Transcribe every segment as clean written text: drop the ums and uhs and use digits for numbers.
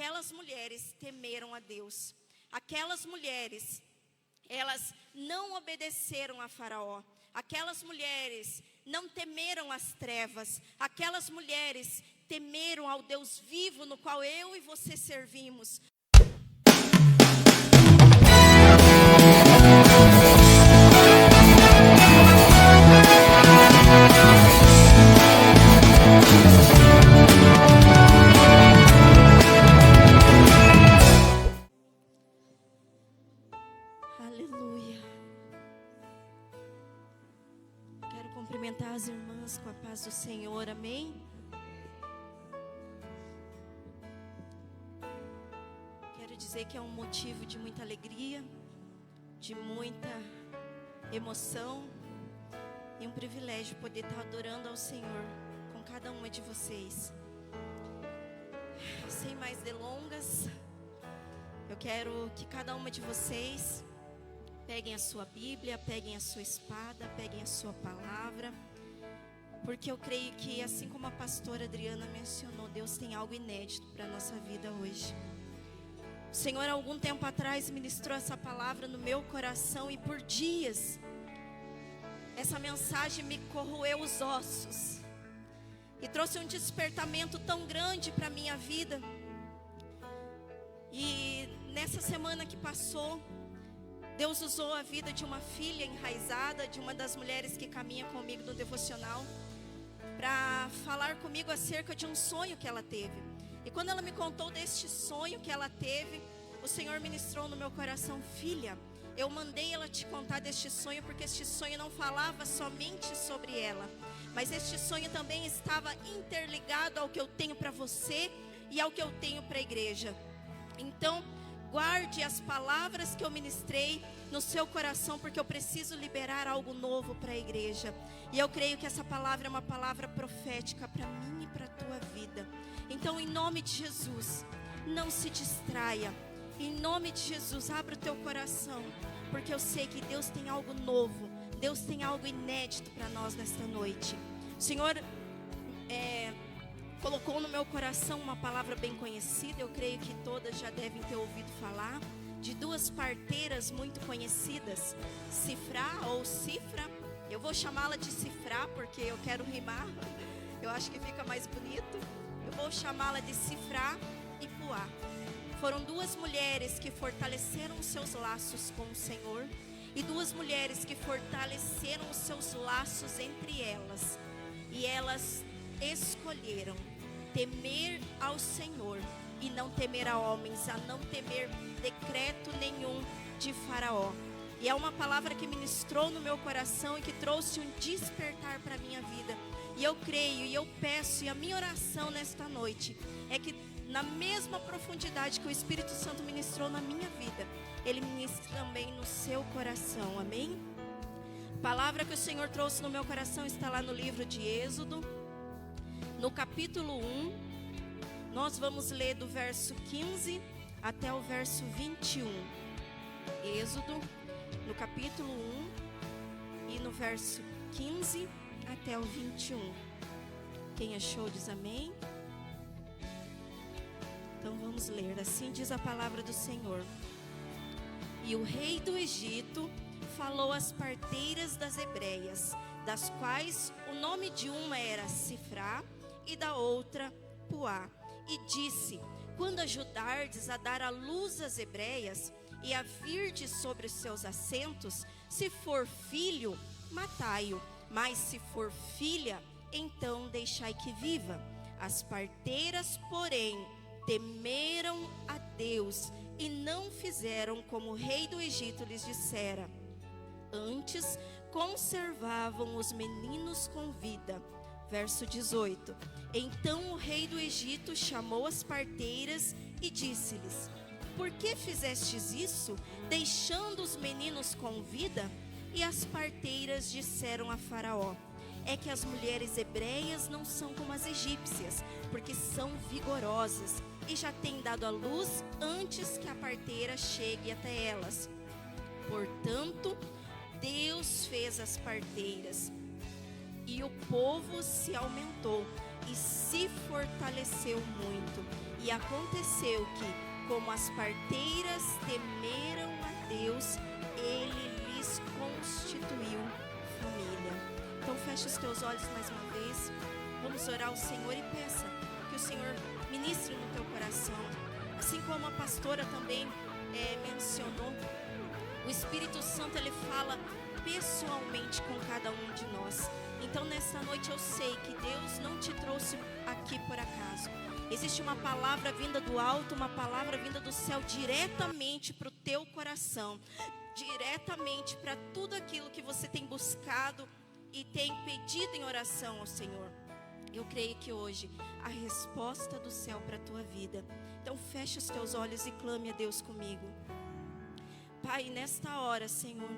aquelas mulheres temeram a Deus. Aquelas mulheres, elas não obedeceram a Faraó. Aquelas mulheres não temeram as trevas. Aquelas mulheres temeram ao Deus vivo, no qual eu e você servimos. Aleluia. Quero cumprimentar as irmãs com a paz do Senhor, amém? Quero dizer que é um motivo de muita alegria, de muita emoção e um privilégio poder estar adorando ao Senhor com cada uma de vocês. Sem mais delongas, eu quero que cada uma de vocês peguem a sua Bíblia, peguem a sua espada, peguem a sua palavra, porque eu creio que, assim como a pastora Adriana mencionou, Deus tem algo inédito para a nossa vida hoje. O Senhor, há algum tempo atrás, ministrou essa palavra no meu coração, e por dias essa mensagem me corroeu os ossos e trouxe um despertamento tão grande para a minha vida. E nessa semana que passou, Deus usou a vida de uma filha enraizada, de uma das mulheres que caminha comigo no devocional, para falar comigo acerca de um sonho que ela teve. E quando ela me contou deste sonho que ela teve, o Senhor ministrou no meu coração: filha, eu mandei ela te contar deste sonho, porque este sonho não falava somente sobre ela, mas este sonho também estava interligado ao que eu tenho para você e ao que eu tenho para a igreja. Então, guarde as palavras que eu ministrei no seu coração, porque eu preciso liberar algo novo para a igreja. E eu creio que essa palavra é uma palavra profética para mim e para a tua vida. Então, em nome de Jesus, não se distraia. Em nome de Jesus, abra o teu coração, porque eu sei que Deus tem algo novo, Deus tem algo inédito para nós nesta noite. O Senhor colocou no meu coração uma palavra bem conhecida, eu creio que todas já devem ter ouvido falar, de duas parteiras muito conhecidas, Cifrá ou Cifra. Eu vou chamá-la de Cifrá porque eu quero rimar, eu acho que fica mais bonito. Eu vou chamá-la de Cifrá e Puá. Foram duas mulheres que fortaleceram os seus laços com o Senhor, e duas mulheres que fortaleceram os seus laços entre elas, e elas escolheram temer ao Senhor e não temer a homens, a não temer decreto nenhum de Faraó. E é uma palavra que ministrou no meu coração e que trouxe um despertar para a minha vida. E eu creio e eu peço, e a minha oração nesta noite é que, na mesma profundidade que o Espírito Santo ministrou na minha vida, Ele ministre também no seu coração, amém? A palavra que o Senhor trouxe no meu coração está lá no livro de Êxodo, no capítulo 1, nós vamos ler do verso 15 até o verso 21. Êxodo, no capítulo 1 e no verso 15 até o 21. Quem achou diz amém? Então vamos ler. Assim diz a palavra do Senhor. E o rei do Egito falou às parteiras das hebreias, das quais o nome de uma era Cifrá e da outra Puá, e disse: quando ajudardes a dar à luz as hebreias e a virdes sobre os seus assentos, se for filho, matai-o, mas se for filha, então deixai que viva. As parteiras, porém, temeram a Deus e não fizeram como o rei do Egito lhes dissera. Antes, conservavam os meninos com vida. Verso 18. Então o rei do Egito chamou as parteiras e disse-lhes: por que fizestes isso, deixando os meninos com vida? E as parteiras disseram a Faraó: é que as mulheres hebreias não são como as egípcias, porque são vigorosas e já têm dado à luz antes que a parteira chegue até elas. Portanto, Deus fez as parteiras, e o povo se aumentou e se fortaleceu muito, E aconteceu que, como as parteiras temeram a Deus, Ele lhes constituiu família. Então feche os teus olhos mais uma vez. Vamos orar ao Senhor e peça que o Senhor ministre no teu coração. Assim como a pastora também mencionou, o Espírito Santo, Ele fala pessoalmente com cada um de nós. Então nesta noite eu sei que Deus não te trouxe aqui por acaso. Existe uma palavra vinda do alto, uma palavra vinda do céu diretamente para o teu coração, diretamente para tudo aquilo que você tem buscado e tem pedido em oração ao Senhor. Eu creio que hoje a resposta do céu para a tua vida. Então feche os teus olhos e clame a Deus comigo. Pai, nesta hora, Senhor,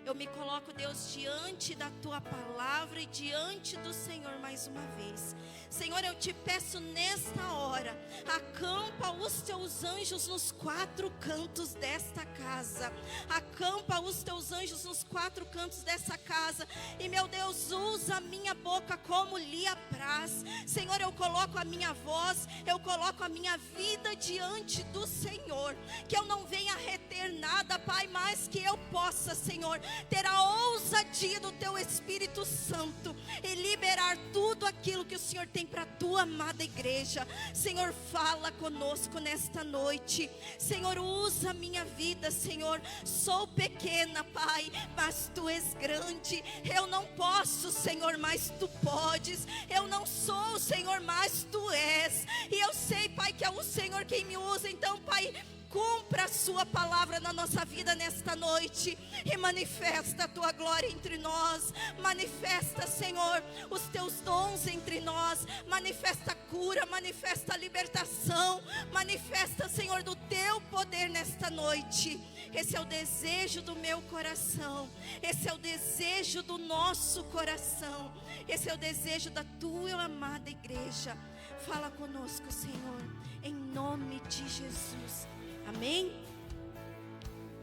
eu me coloco, Deus, diante da tua palavra e diante do Senhor mais uma vez. Senhor, eu te peço nesta hora, acampa os teus anjos nos quatro cantos desta casa. Acampa os teus anjos nos quatro cantos dessa casa. E, meu Deus, usa a minha boca como lhe apraz. Senhor, eu coloco a minha voz, eu coloco a minha vida diante do Senhor. Que eu não venha reter nada, Pai, mas que eu possa, Senhor, ter a ousadia do teu Espírito Santo e liberar tudo aquilo que o Senhor tem para a tua amada igreja. Senhor, fala conosco nesta noite. Senhor, usa a minha vida, Senhor. Sou pequena, Pai, mas tu és grande. Eu não posso, Senhor, mas tu podes. Eu não sou, Senhor, mas tu és. E eu sei, Pai, que é o Senhor quem me usa. Então, Pai, cumpra a sua palavra na nossa vida nesta noite e manifesta a tua glória entre nós. Manifesta, Senhor, os teus dons entre nós. Manifesta a cura, manifesta a libertação. Manifesta, Senhor, do teu poder nesta noite. Esse é o desejo do meu coração. Esse é o desejo do nosso coração. Esse é o desejo da tua amada igreja. Fala conosco, Senhor, em nome de Jesus. Amém?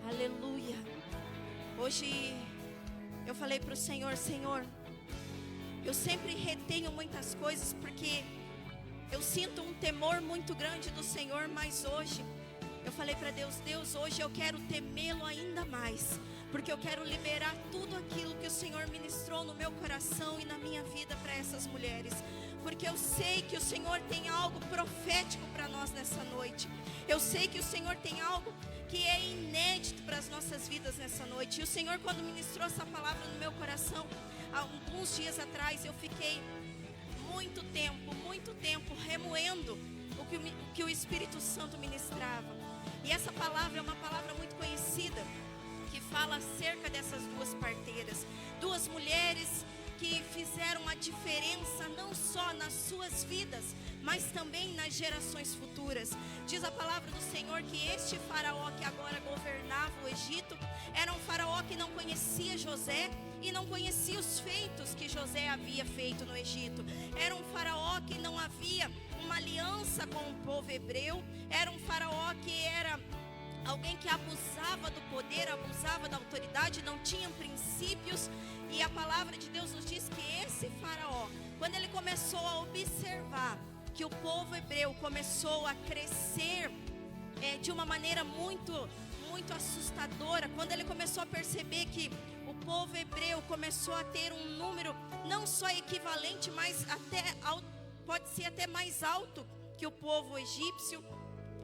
Aleluia. Hoje eu falei para o Senhor, Senhor, eu sempre retenho muitas coisas porque eu sinto um temor muito grande do Senhor, mas hoje eu falei para Deus, Deus, hoje eu quero temê-lo ainda mais, porque eu quero liberar tudo aquilo que o Senhor ministrou no meu coração e na minha vida para essas mulheres. Porque eu sei que o Senhor tem algo profético para nós nessa noite. Eu sei que o Senhor tem algo que é inédito para as nossas vidas nessa noite. E o Senhor, quando ministrou essa palavra no meu coração, há alguns dias atrás, eu fiquei muito tempo remoendo o que o Espírito Santo ministrava. E essa palavra é uma palavra muito conhecida, que fala acerca dessas duas parteiras, duas mulheres que fizeram a diferença não só nas suas vidas, mas também nas gerações futuras. Diz a palavra do Senhor que este faraó que agora governava o Egito, era um faraó que não conhecia José e não conhecia os feitos que José havia feito no Egito. Era um faraó que não havia uma aliança com o povo hebreu, era um faraó que era alguém que abusava do poder, abusava da autoridade, não tinha princípios. E a palavra de Deus nos diz que esse faraó, quando ele começou a observar que o povo hebreu começou a crescer de uma maneira muito assustadora, quando ele começou a perceber que o povo hebreu começou a ter um número não só equivalente, mas pode ser até mais alto que o povo egípcio,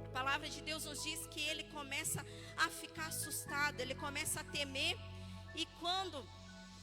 a palavra de Deus nos diz que ele começa a ficar assustado, ele começa a temer. E quando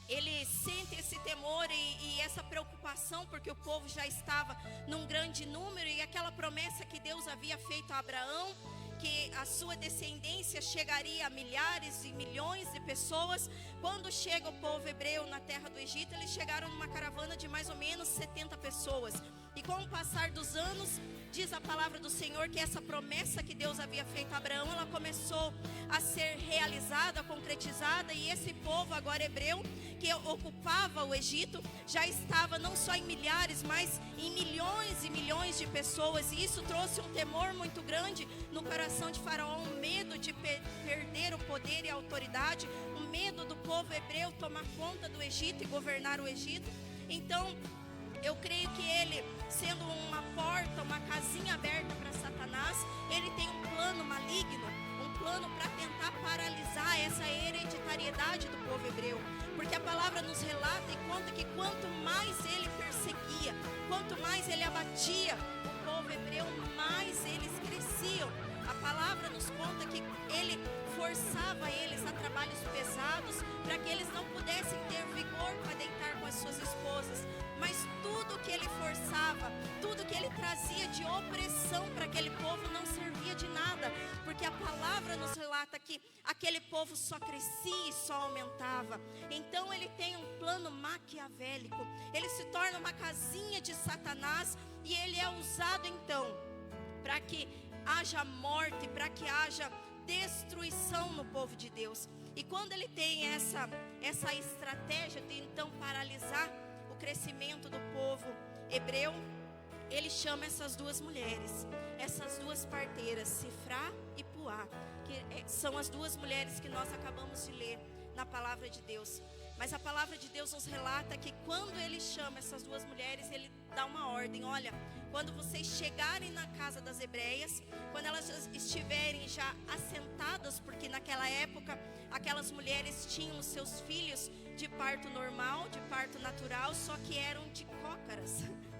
ele sente esse temor e essa preocupação, porque o povo já estava num grande número, e aquela promessa que Deus havia feito a Abraão, que a sua descendência chegaria a milhares e milhões de pessoas. Quando chega o povo hebreu na terra do Egito, eles chegaram numa caravana de mais ou menos 70 pessoas. E com o passar dos anos, diz a palavra do Senhor que essa promessa que Deus havia feito a Abraão, ela começou a ser realizada, concretizada. E esse povo agora hebreu, que ocupava o Egito, já estava não só em milhares, mas em milhões e milhões de pessoas. E isso trouxe um temor muito grande no coração de Faraó, um medo de perder o poder e a autoridade, um medo do povo hebreu tomar conta do Egito e governar o Egito. Então, eu creio que ele sendo uma porta, uma casinha aberta para Satanás, ele tem um plano maligno, um plano para tentar paralisar essa hereditariedade do povo hebreu. Porque a palavra nos relata e conta que quanto mais ele perseguia, quanto mais ele abatia o povo hebreu, mais eles cresciam. A palavra nos conta que ele forçava eles a trabalhos pesados para que eles não pudessem ter vigor para deitar com as suas esposas. Mas tudo que ele forçava, tudo que ele trazia de opressão para aquele povo não servia de nada, porque a palavra nos relata que aquele povo só crescia e só aumentava. Então ele tem um plano maquiavélico, ele se torna uma casinha de Satanás e ele é usado então para que haja morte, para que haja destruição no povo de Deus. E quando ele tem essa estratégia de então paralisar o crescimento do povo hebreu, ele chama essas duas mulheres, essas duas parteiras, Sifrá e Puá, que são as duas mulheres que nós acabamos de ler na palavra de Deus. Mas a palavra de Deus nos relata que quando ele chama essas duas mulheres, ele dá uma ordem: olha, quando vocês chegarem na casa das hebreias, quando elas estiverem já assentadas, porque naquela época aquelas mulheres tinham os seus filhos de parto normal, de parto natural, só que eram de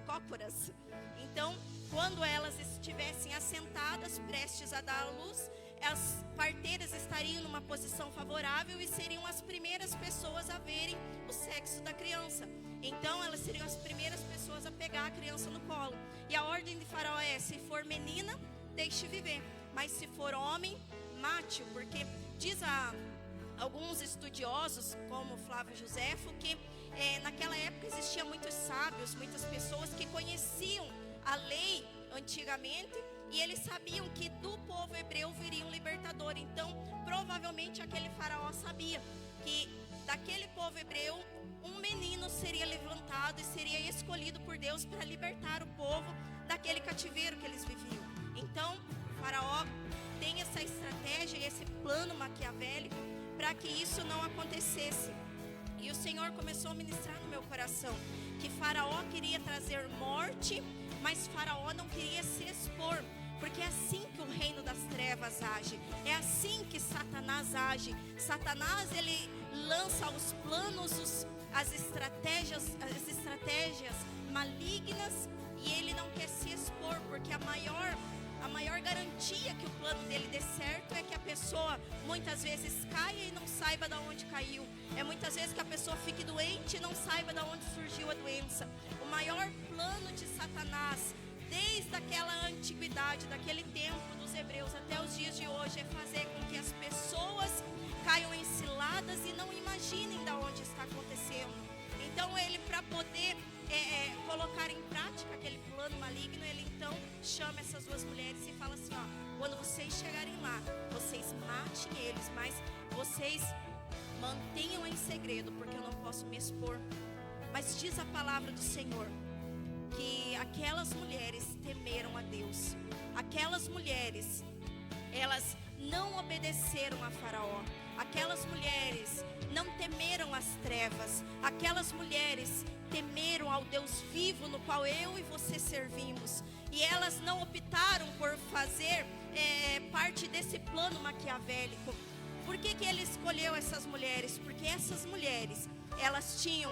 cócoras. Então, quando elas estivessem assentadas, prestes a dar à luz, as parteiras estariam numa posição favorável e seriam as primeiras pessoas a verem o sexo da criança. Então elas seriam as primeiras pessoas a pegar a criança no colo. E a ordem de Faraó é: se for menina, deixe viver, mas se for homem, mate-o. Porque diz alguns estudiosos, como Flávio Joséfo, que naquela época existiam muitos sábios, muitas pessoas que conheciam a lei antigamente, e eles sabiam que do povo hebreu viria um libertador. Então, provavelmente aquele faraó sabia que daquele povo hebreu um menino seria levantado e seria escolhido por Deus para libertar o povo daquele cativeiro que eles viviam. Então, o faraó tem essa estratégia e esse plano maquiavélico para que isso não acontecesse. E o Senhor começou a ministrar no meu coração que Faraó queria trazer morte, mas Faraó não queria se expor, porque é assim que o reino das trevas age, é assim que Satanás age. Satanás, ele lança os planos, as estratégias malignas, e ele não quer se expor, porque a maior garantia que o plano dele dê certo é que a pessoa muitas vezes caia e não saiba de onde caiu. É muitas vezes que a pessoa fique doente e não saiba de onde surgiu a doença. O maior plano de Satanás, desde aquela antiguidade, daquele tempo dos hebreus até os dias de hoje, é fazer com que as pessoas caiam em ciladas e não imaginem de onde está acontecendo. Então ele, para poder colocar em prática aquele plano maligno, ele então chama essas duas mulheres e fala assim: ó, quando vocês chegarem lá, vocês matem eles, mas vocês mantenham em segredo, porque eu não posso me expor. Mas diz a palavra do Senhor que aquelas mulheres temeram a Deus. Aquelas mulheres, elas não obedeceram a Faraó. Aquelas mulheres não temeram as trevas. Aquelas mulheres temeram ao Deus vivo, no qual eu e você servimos. E elas não optaram por fazer parte desse plano maquiavélico. Por que ele escolheu essas mulheres? Porque essas mulheres, elas tinham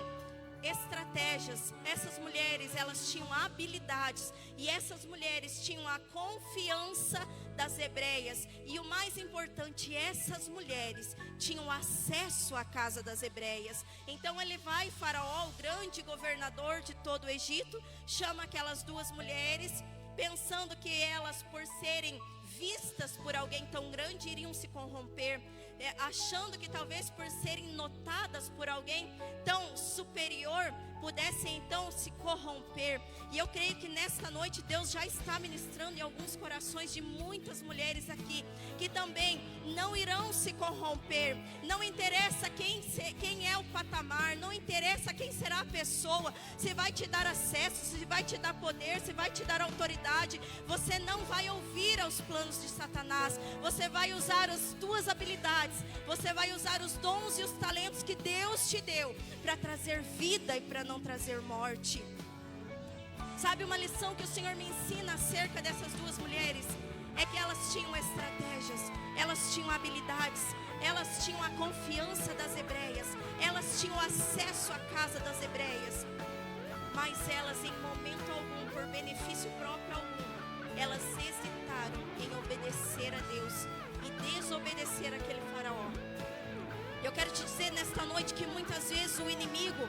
estratégias, essas mulheres, elas tinham habilidades, e essas mulheres tinham a confiança das hebreias, e o mais importante, essas mulheres tinham acesso à casa das hebreias. Então ele vai, Faraó, o grande governador de todo o Egito, chama aquelas duas mulheres, pensando que elas, por serem vistas por alguém tão grande, iriam se corromper, achando que talvez por serem notadas por alguém tão superior, pudessem então se corromper. E eu creio que nesta noite Deus já está ministrando em alguns corações de muitas mulheres aqui, que também não irão se corromper. Não interessa quem é o patamar, não interessa quem será a pessoa, se vai te dar acesso, se vai te dar poder, se vai te dar autoridade. Você não vai ouvir aos planos de Satanás. Você vai usar as tuas habilidades, você vai usar os dons e os talentos que Deus te deu para trazer vida e para não trazer morte. Sabe, uma lição que o Senhor me ensina acerca dessas duas mulheres é que elas tinham estratégias, elas tinham habilidades, elas tinham a confiança das hebreias, elas tinham acesso à casa das hebreias, mas elas em momento algum, por benefício próprio algum, elas hesitaram em obedecer a Deus e desobedecer aquele faraó. Eu quero te dizer nesta noite que muitas vezes o inimigo,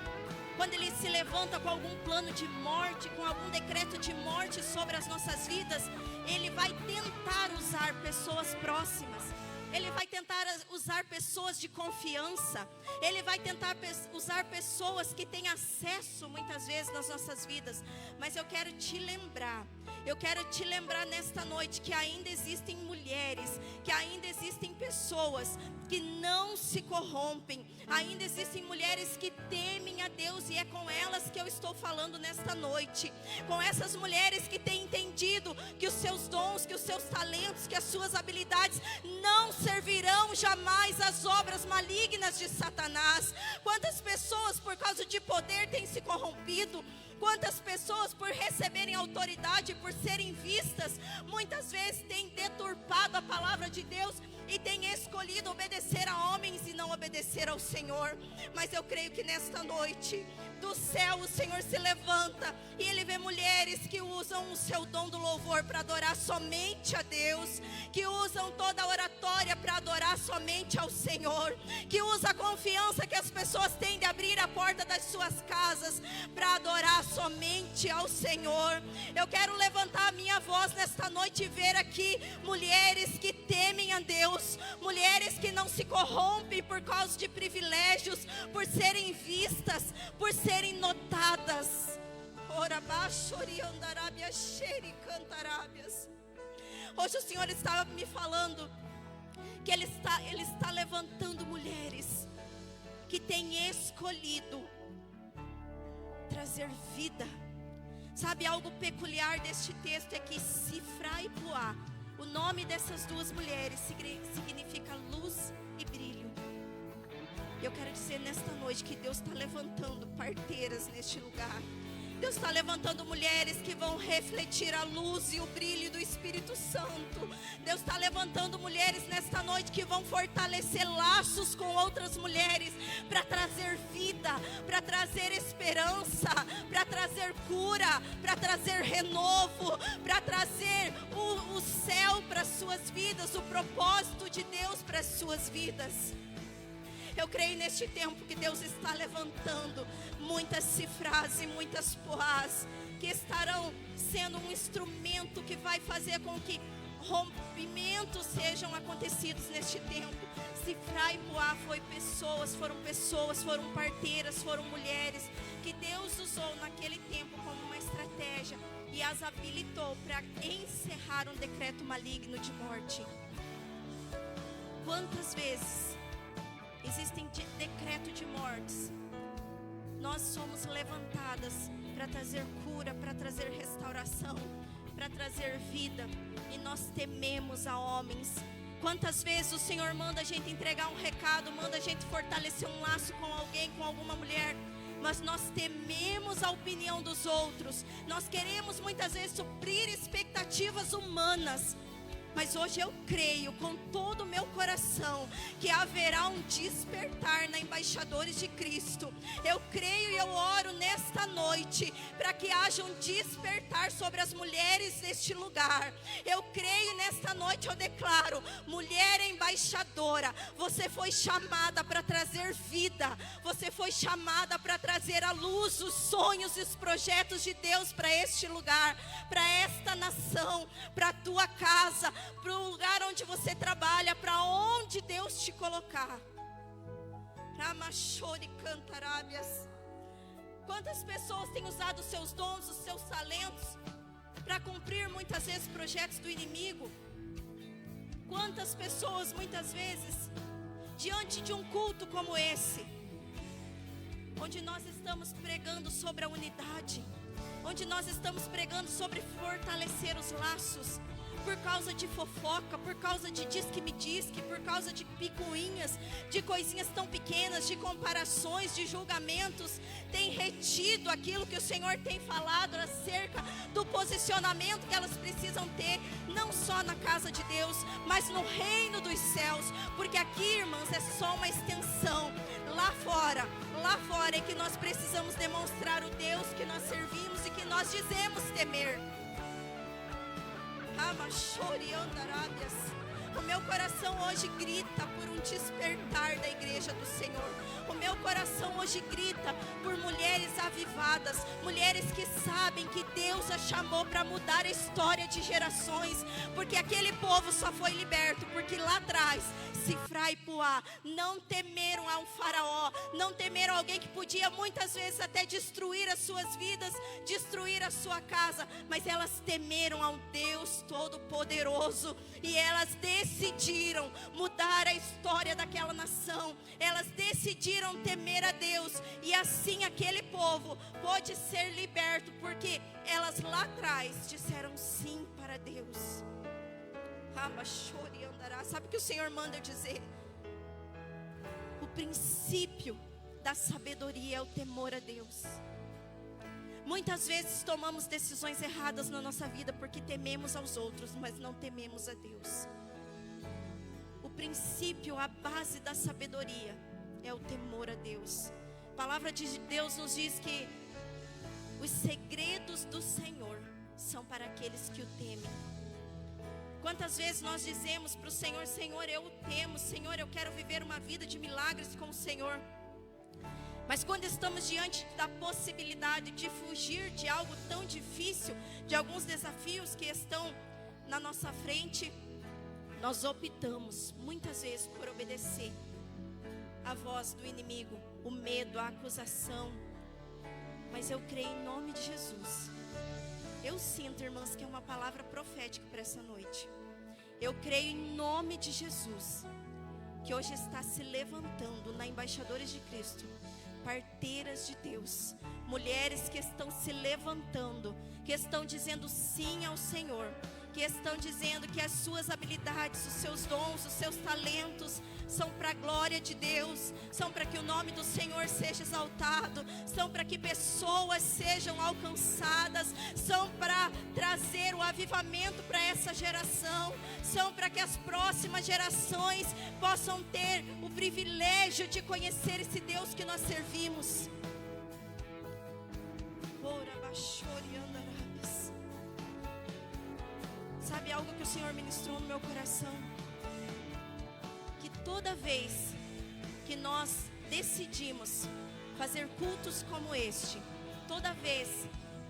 quando ele se levanta com algum plano de morte, com algum decreto de morte sobre as nossas vidas, ele vai tentar usar pessoas próximas, ele vai tentar usar pessoas de confiança, ele vai tentar usar pessoas que têm acesso muitas vezes nas nossas vidas. Mas eu quero te lembrar nesta noite que ainda existem mulheres, que ainda existem pessoas que não se corrompem, ainda existem mulheres que temem a Deus, e é com elas que eu estou falando nesta noite, com essas mulheres que têm entendido que os seus dons, que os seus talentos, que as suas habilidades não servirão jamais às obras malignas de Satanás. Quantas pessoas por causa de poder têm se corrompido? Quantas pessoas por receberem autoridade, por serem vistas, muitas vezes têm deturpado a palavra de Deus e têm escolhido obedecer a homens e não obedecer ao Senhor. Mas eu creio que nesta noite, do céu o Senhor se levanta e Ele vê mulheres que usam o seu dom do louvor para adorar somente a Deus, que usam toda a oratória para adorar somente ao Senhor, que usa a confiança que as pessoas têm de abrir a porta das suas casas para adorar somente ao Senhor. Eu quero levantar a minha voz nesta noite e ver aqui mulheres que temem a Deus, mulheres que não se corrompem por causa de privilégios, por serem vistas, por serem notadas. Hoje o Senhor estava me falando que Ele está levantando mulheres que têm escolhido trazer vida. Sabe, algo peculiar deste texto é que Sifra e Puá, o nome dessas duas mulheres significa luz e brilho. Eu quero dizer nesta noite que Deus está levantando parteiras neste lugar. Deus está levantando mulheres que vão refletir a luz e o brilho do Espírito Santo. Deus está levantando mulheres nesta noite que vão fortalecer laços com outras mulheres para trazer vida, para trazer esperança, para trazer cura, para trazer renovo, para trazer o céu para as suas vidas, o propósito de Deus para as suas vidas. Eu creio neste tempo que Deus está levantando muitas Sifrás e muitas Puás, que estarão sendo um instrumento que vai fazer com que rompimentos sejam acontecidos neste tempo. Sifra e Puá foram parteiras, foram mulheres que Deus usou naquele tempo como uma estratégia e as habilitou para encerrar um decreto maligno de morte. Quantas vezes existem decreto de mortes, nós somos levantadas para trazer cura, para trazer restauração, para trazer vida, e nós tememos a homens. Quantas vezes o Senhor manda a gente entregar um recado, manda a gente fortalecer um laço com alguém, com alguma mulher, mas nós tememos a opinião dos outros. Nós queremos muitas vezes suprir expectativas humanas. Mas hoje eu creio com todo o meu coração que haverá um despertar na Embaixadores de Cristo. Eu creio e eu oro nesta noite para que haja um despertar sobre as mulheres deste lugar. Eu creio e nesta noite eu declaro: mulher embaixadora, você foi chamada para trazer vida. Você foi chamada para trazer à luz os sonhos e os projetos de Deus para este lugar, para esta nação, para a tua casa, para o lugar onde você trabalha, para onde Deus te colocar. Quantas pessoas têm usado os seus dons, os seus talentos para cumprir muitas vezes projetos do inimigo? Quantas pessoas muitas vezes diante de um culto como esse, onde nós estamos pregando sobre a unidade, onde nós estamos pregando sobre fortalecer os laços, por causa de fofoca, por causa de diz que me diz que, por causa de picuinhas, de coisinhas tão pequenas, de comparações, de julgamentos, tem retido aquilo que o Senhor tem falado acerca do posicionamento que elas precisam ter, não só na casa de Deus, mas no reino dos céus, porque aqui, irmãs, é só uma extensão. Lá fora é que nós precisamos demonstrar o Deus que nós servimos e que nós dizemos temer. O meu coração hoje grita por um despertar da igreja do Senhor. O meu coração hoje grita por mulheres avivadas, mulheres que sabem que Deus a chamou para mudar a história de gerações, porque aquele povo só foi liberto porque lá atrás Sifrá e Puá não temeram a um faraó, não temeram alguém que podia muitas vezes até destruir as suas vidas, destruir a sua casa, mas elas temeram a um Deus todo-poderoso, e elas decidiram mudar a história daquela nação, elas decidiram temer a Deus, e assim aquele povo pôde ser liberto, porque elas lá atrás disseram sim para Deus. Sabe o que o Senhor manda eu dizer? O princípio da sabedoria é o temor a Deus. Muitas vezes tomamos decisões erradas na nossa vida porque tememos aos outros, mas não tememos a Deus. O princípio, a base da sabedoria é o temor a Deus. A palavra de Deus nos diz que os segredos do Senhor são para aqueles que o temem. Quantas vezes nós dizemos para o Senhor: Senhor, eu o temo, Senhor, eu quero viver uma vida de milagres com o Senhor. Mas quando estamos diante da possibilidade de fugir de algo tão difícil, de alguns desafios que estão na nossa frente, nós optamos muitas vezes por obedecer a voz do inimigo, o medo, a acusação. Mas eu creio em nome de Jesus. Eu sinto, irmãs, que é uma palavra profética para essa noite. Eu creio em nome de Jesus, que hoje está se levantando na Embaixadores de Cristo, parteiras de Deus, mulheres que estão se levantando, que estão dizendo sim ao Senhor, que estão dizendo que as suas habilidades, os seus dons, os seus talentos são para a glória de Deus, são para que o nome do Senhor seja exaltado, são para que pessoas sejam alcançadas, são para trazer o avivamento para essa geração, são para que as próximas gerações possam ter o privilégio de conhecer esse Deus que nós servimos. Sabe algo que o Senhor ministrou no meu coração? Que toda vez que nós decidimos fazer cultos como este, toda vez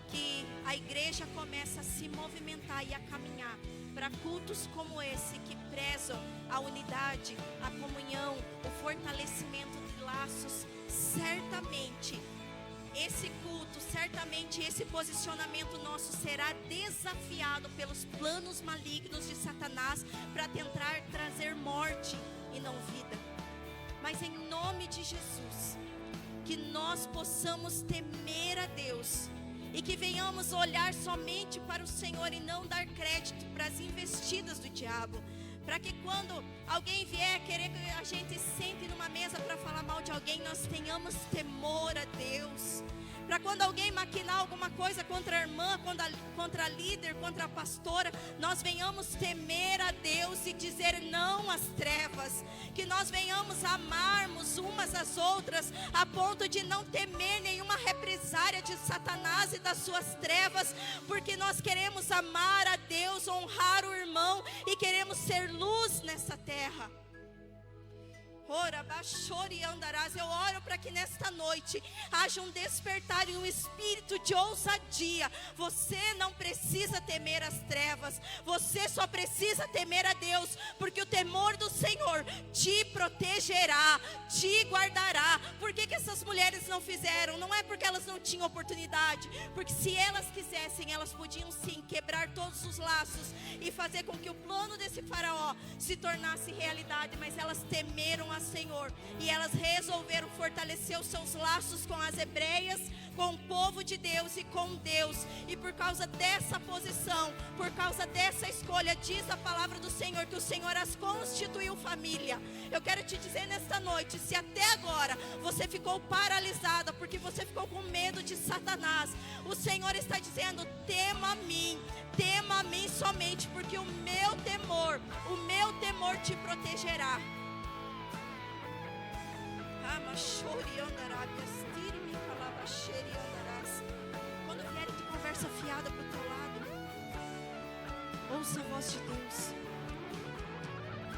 que a igreja começa a se movimentar e a caminhar para cultos como esse, que prezam a unidade, a comunhão, o fortalecimento de laços, certamente esse culto, certamente esse posicionamento nosso será desafiado pelos planos malignos de Satanás para tentar trazer morte e não vida. Mas em nome de Jesus, que nós possamos temer a Deus e que venhamos olhar somente para o Senhor e não dar crédito para as investidas do diabo. Para que quando alguém vier querer que a gente sente numa mesa para falar mal de alguém, nós tenhamos temor a Deus. Para quando alguém maquinar alguma coisa contra a irmã, contra a líder, contra a pastora, nós venhamos temer a Deus e dizer não às trevas. Que nós venhamos amarmos umas às outras, a ponto de não temer nenhuma represária de Satanás e das suas trevas, porque nós queremos amar a Deus, honrar o irmão e queremos ser luz nessa terra. Eu oro para que nesta noite haja um despertar e um espírito de ousadia. Você não precisa temer as trevas, você só precisa temer a Deus, porque o temor do Senhor te protegerá, te guardará. Por que essas mulheres não fizeram? Não é porque elas não tinham oportunidade, porque se elas quisessem, elas podiam sim quebrar todos os laços e fazer com que o plano desse faraó se tornasse realidade, mas elas temeram a Senhor, e elas resolveram fortalecer os seus laços com as hebreias, com o povo de Deus e com Deus. E por causa dessa posição, por causa dessa escolha, diz a palavra do Senhor que o Senhor as constituiu família. Eu quero te dizer nesta noite, se até agora você ficou paralisada porque você ficou com medo de Satanás, o Senhor está dizendo: tema a mim somente, porque o meu temor te protegerá. Quando vierem de conversa fiada para o teu lado, ouça a voz de Deus.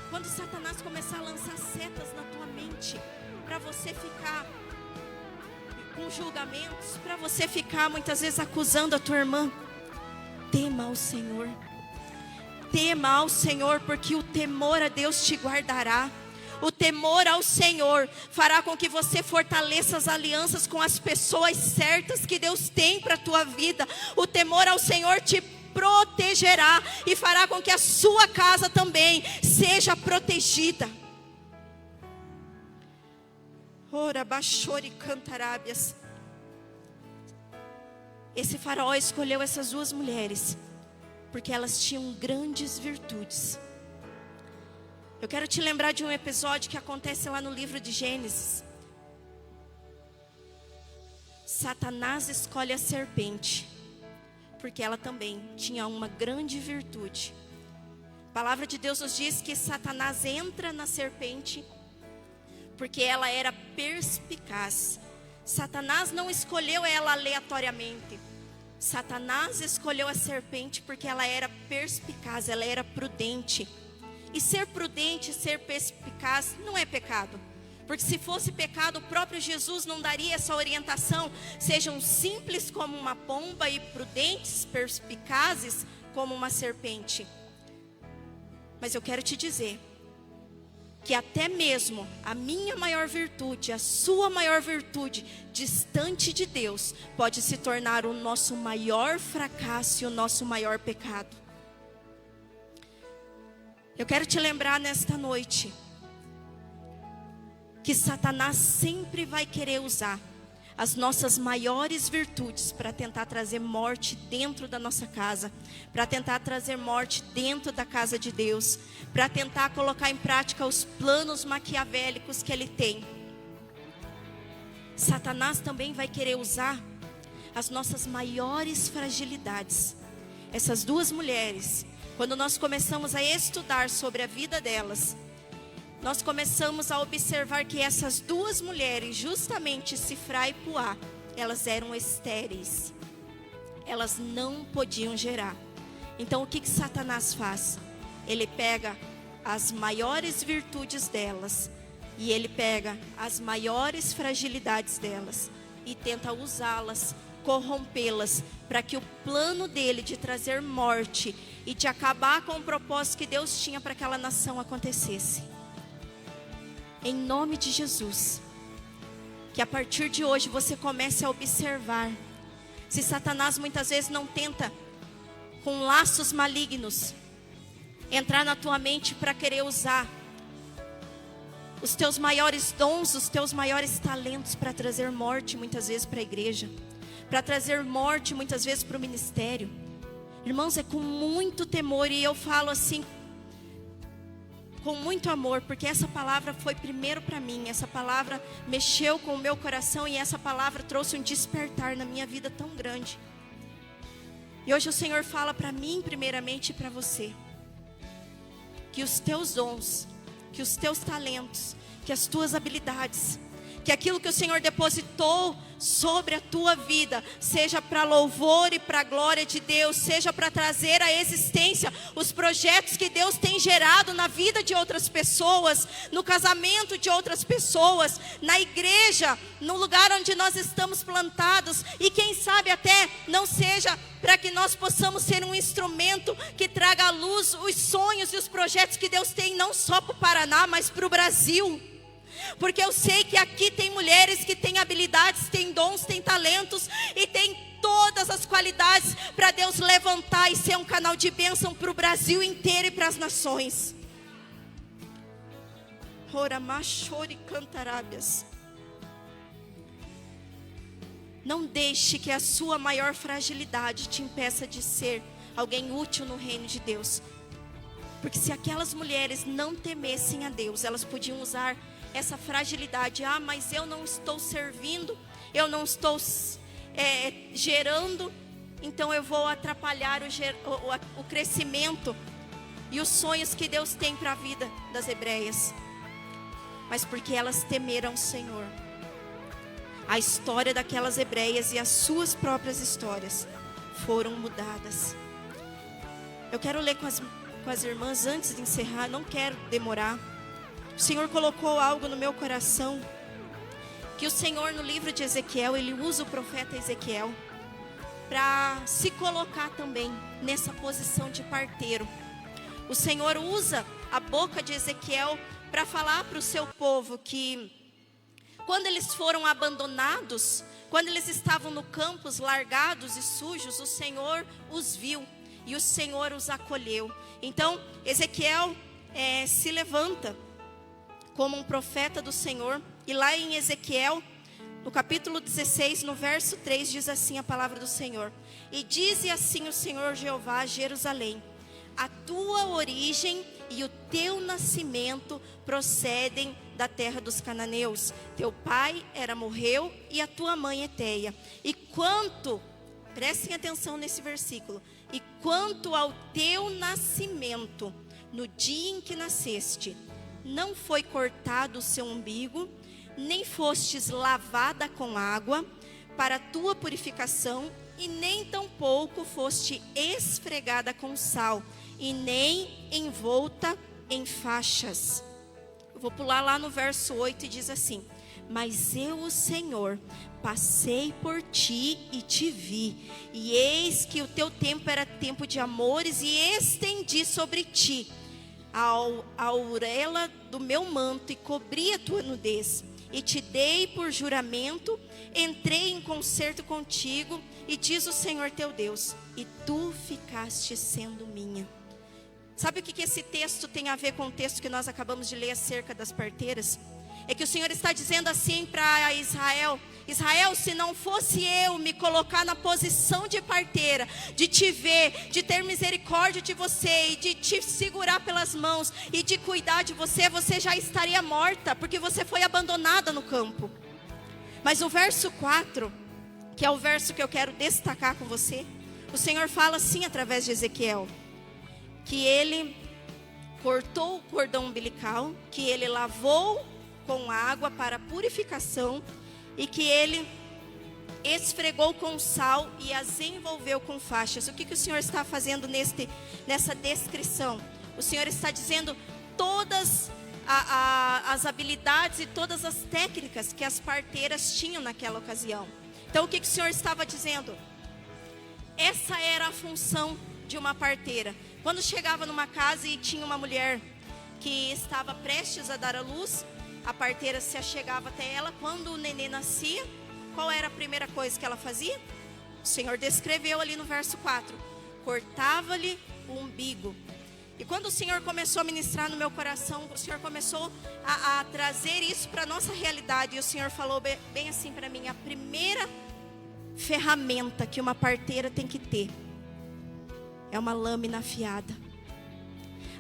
Quando Satanás começar a lançar setas na tua mente, para você ficar com julgamentos, para você ficar muitas vezes acusando a tua irmã, tema ao Senhor. Tema ao Senhor, porque o temor a Deus te guardará. O temor ao Senhor fará com que você fortaleça as alianças com as pessoas certas que Deus tem para a tua vida. O temor ao Senhor te protegerá e fará com que a sua casa também seja protegida. Ora, baixore cantarábias. Esse faraó escolheu essas duas mulheres porque elas tinham grandes virtudes. Eu quero te lembrar de um episódio que acontece lá no livro de Gênesis. Satanás escolhe a serpente, porque ela também tinha uma grande virtude. A palavra de Deus nos diz que Satanás entra na serpente, porque ela era perspicaz. Satanás não escolheu ela aleatoriamente. Satanás escolheu a serpente porque ela era perspicaz, ela era prudente. E ser prudente, ser perspicaz não é pecado. Porque se fosse pecado, o próprio Jesus não daria essa orientação. Sejam simples como uma pomba e prudentes, perspicazes como uma serpente. Mas eu quero te dizer que até mesmo a minha maior virtude, a sua maior virtude, distante de Deus, pode se tornar o nosso maior fracasso e o nosso maior pecado. Eu quero te lembrar nesta noite que Satanás sempre vai querer usar as nossas maiores virtudes para tentar trazer morte dentro da nossa casa, para tentar trazer morte dentro da casa de Deus, para tentar colocar em prática os planos maquiavélicos que ele tem. Satanás também vai querer usar as nossas maiores fragilidades. Essas duas mulheres, quando nós começamos a estudar sobre a vida delas, nós começamos a observar que essas duas mulheres, justamente Sifrá e Puá, elas eram estéreis. Elas não podiam gerar. Então o que Satanás faz? Ele pega as maiores virtudes delas e ele pega as maiores fragilidades delas e tenta usá-las, corrompê-las, para que o plano dele de trazer morte e de acabar com o propósito que Deus tinha para aquela nação acontecesse. Em nome de Jesus, que a partir de hoje você comece a observar. Se Satanás muitas vezes não tenta, com laços malignos, entrar na tua mente para querer usar os teus maiores dons, os teus maiores talentos para trazer morte muitas vezes para a igreja, para trazer morte muitas vezes para o ministério. Irmãos, é com muito temor, e eu falo assim com muito amor, porque essa palavra foi primeiro para mim. Essa palavra mexeu com o meu coração e essa palavra trouxe um despertar na minha vida tão grande. E hoje o Senhor fala para mim primeiramente e para você, que os teus dons, que os teus talentos, que as tuas habilidades, que aquilo que o Senhor depositou sobre a tua vida, seja para louvor e para a glória de Deus, seja para trazer à existência os projetos que Deus tem gerado na vida de outras pessoas, no casamento de outras pessoas, na igreja, no lugar onde nós estamos plantados, e quem sabe até não seja para que nós possamos ser um instrumento que traga à luz os sonhos e os projetos que Deus tem, não só para o Paraná, mas para o Brasil. Porque eu sei que aqui tem mulheres que têm habilidades, têm dons, têm talentos e têm todas as qualidades para Deus levantar e ser um canal de bênção para o Brasil inteiro e para as nações. Ora, machore cantarábias. Não deixe que a sua maior fragilidade te impeça de ser alguém útil no reino de Deus. Porque se aquelas mulheres não temessem a Deus, elas podiam usar essa fragilidade. Ah, mas eu não estou servindo, eu não estou gerando, então eu vou atrapalhar o crescimento e os sonhos que Deus tem para a vida das hebreias. Mas porque elas temeram o Senhor, a história daquelas hebreias e as suas próprias histórias foram mudadas. Eu quero ler com as irmãs antes de encerrar, não quero demorar. O Senhor colocou algo no meu coração, que o Senhor no livro de Ezequiel, Ele usa o profeta Ezequiel para se colocar também nessa posição de parteiro. O Senhor usa a boca de Ezequiel para falar para o seu povo que quando eles foram abandonados, quando eles estavam no campos largados e sujos, o Senhor os viu e o Senhor os acolheu. Então Ezequiel se levanta como um profeta do Senhor. E lá em Ezequiel, no capítulo 16, no verso 3, diz assim a palavra do Senhor: e dize assim o Senhor Jeová a Jerusalém: a tua origem e o teu nascimento procedem da terra dos cananeus. Teu pai era Morreu e a tua mãe Eteia. E quanto, prestem atenção nesse versículo, e quanto ao teu nascimento, no dia em que nasceste, não foi cortado o seu umbigo, nem fostes lavada com água para a tua purificação, e nem tampouco foste esfregada com sal, e nem envolta em faixas. Eu vou pular lá no verso 8 e diz assim: mas eu, o Senhor, passei por ti e te vi, e eis que o teu tempo era tempo de amores, e estendi sobre ti a auréola do meu manto, e cobri a tua nudez, e te dei por juramento, entrei em concerto contigo, e diz o Senhor teu Deus, e tu ficaste sendo minha. Sabe o que esse texto tem a ver com o texto que nós acabamos de ler acerca das parteiras? É que o Senhor está dizendo assim para Israel: Israel, se não fosse eu me colocar na posição de parteira, de te ver, de ter misericórdia de você, e de te segurar pelas mãos, e de cuidar de você, você já estaria morta, porque você foi abandonada no campo. Mas o verso 4, que é o verso que eu quero destacar com você, o Senhor fala assim através de Ezequiel: que ele cortou o cordão umbilical, que ele lavou com água para purificação, e que ele esfregou com sal e as envolveu com faixas. O que o Senhor está fazendo nessa descrição? O Senhor está dizendo todas as habilidades e todas as técnicas que as parteiras tinham naquela ocasião. Então o que o Senhor estava dizendo? Essa era a função de uma parteira. Quando chegava numa casa e tinha uma mulher que estava prestes a dar à luz, a parteira se achegava até ela. Quando o nenê nascia, qual era a primeira coisa que ela fazia? O Senhor descreveu ali no verso 4: cortava-lhe o umbigo. E quando o Senhor começou a ministrar no meu coração, o Senhor começou a trazer isso para a nossa realidade. E o Senhor falou bem assim para mim: a primeira ferramenta que uma parteira tem que ter é uma lâmina afiada.